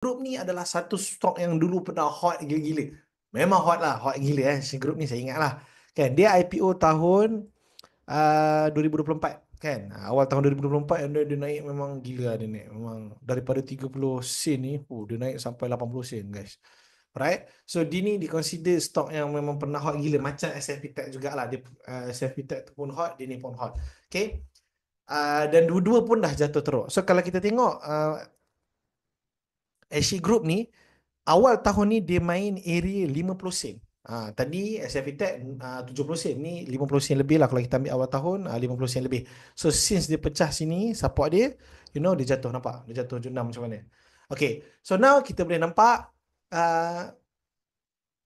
Group ni adalah satu stok yang dulu pernah hot gila-gila. Memang hot lah, hot gila si Group ni saya ingat lah. Kan, dia IPO tahun 2024 kan. Awal tahun 2024 dia naik memang gila lah dia naik. Memang daripada 30 sen ni, dia naik sampai 80 sen guys. Right? So dia ni consider stok yang memang pernah hot gila. Macam S&P Tech jugalah. Dia, S&P Tech tu pun hot, dia ni pun hot. Okay? Dan dua-dua pun dah jatuh teruk. So kalau kita tengok Asia Group ni, awal tahun ni dia main area 50 sen. Tadi SFE Tech 70 sen. Ni 50 sen lebih lah kalau kita ambil awal tahun, 50 sen lebih. So since dia pecah sini, support dia, dia jatuh, nampak? Dia jatuh jurnam macam mana. Okay, so now kita boleh nampak uh,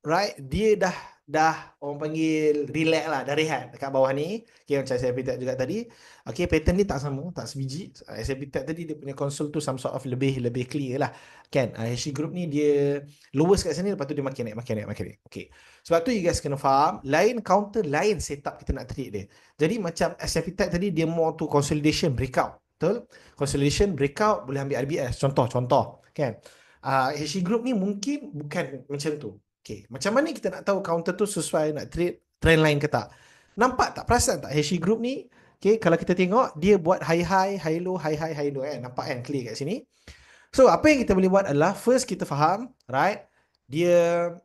right, dia dah orang panggil relax lah, dah rehat dekat bawah ni. Okay, macam saya pintar juga tadi. Okay, pattern ni tak sama, tak sebiji. Saya pintar tadi dia punya console tu some sort of lebih clear lah. Kan, HC Group ni dia lowest kat sini, lepas tu dia makin naik. Okay, sebab tu you guys kena faham, lain counter, lain setup kita nak trade dia. Jadi macam S&P Tech tadi, dia more to consolidation breakout. Betul? Consolidation breakout boleh ambil RBS. Contoh kan. HC Group ni mungkin bukan macam tu. Okay, macam mana kita nak tahu counter tu sesuai nak trade trend line ke tak? Nampak tak? Perasan tak HC Group ni? Okay, kalau kita tengok, dia buat high-high, high-low, high-high, high-low kan? Nampak kan? Clear kat sini. So, apa yang kita boleh buat adalah, first kita faham, right? Dia,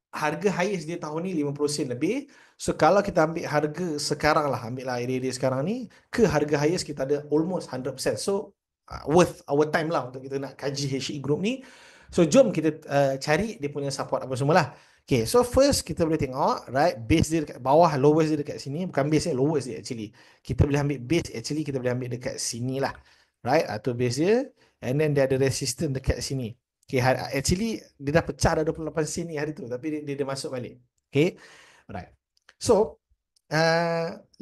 harga highest dia tahun ni 50 sen lebih. So, kalau kita ambil harga sekarang lah, ambil lah area dia sekarang ni, ke harga highest kita ada almost 100%. So, worth our time lah untuk kita nak kaji HE Group ni. So jom kita cari dia punya support apa semua lah. Okay, so first kita boleh tengok, right, base dia dekat bawah, lowest dia dekat sini. Bukan base dia, lowest dia actually. Kita boleh ambil base, actually kita boleh ambil dekat sini lah. Right, atau base dia. And then dia ada resistance dekat sini. Okay, actually dia dah pecah dah 28 sen ni hari tu. Tapi dia masuk balik. Okay, alright. So,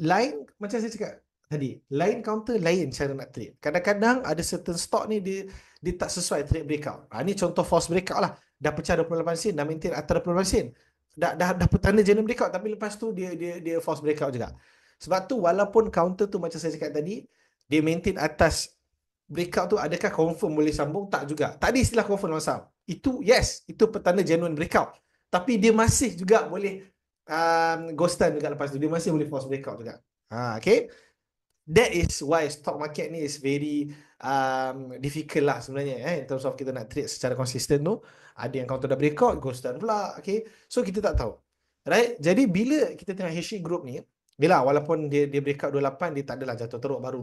line, macam saya cakap tadi, line counter lain cara nak trade. Kadang-kadang ada certain stock ni dia tak sesuai trade breakout. Ni contoh false breakout lah. Dah pecah 28 sen, dah maintain atas 28 sen. Dah petanda genuine breakout, tapi lepas tu dia false breakout juga. Sebab tu walaupun counter tu macam saya cakap tadi, dia maintain atas breakout tu, adakah confirm boleh sambung? Tak juga. Tak ada istilah confirm dalam saham. Itu yes, itu petanda genuine breakout. Tapi dia masih juga boleh ghostan juga lepas tu. Dia masih boleh false breakout juga. Okay. That is why stock market ni is very difficult lah sebenarnya in terms of kita nak trade secara konsisten tu. Ada yang counter dah breakout, ghostan pula. Okay. So kita tak tahu. Right. Jadi bila kita tengok HE Group ni, bila walaupun dia breakout 28, dia tak adalah jatuh teruk baru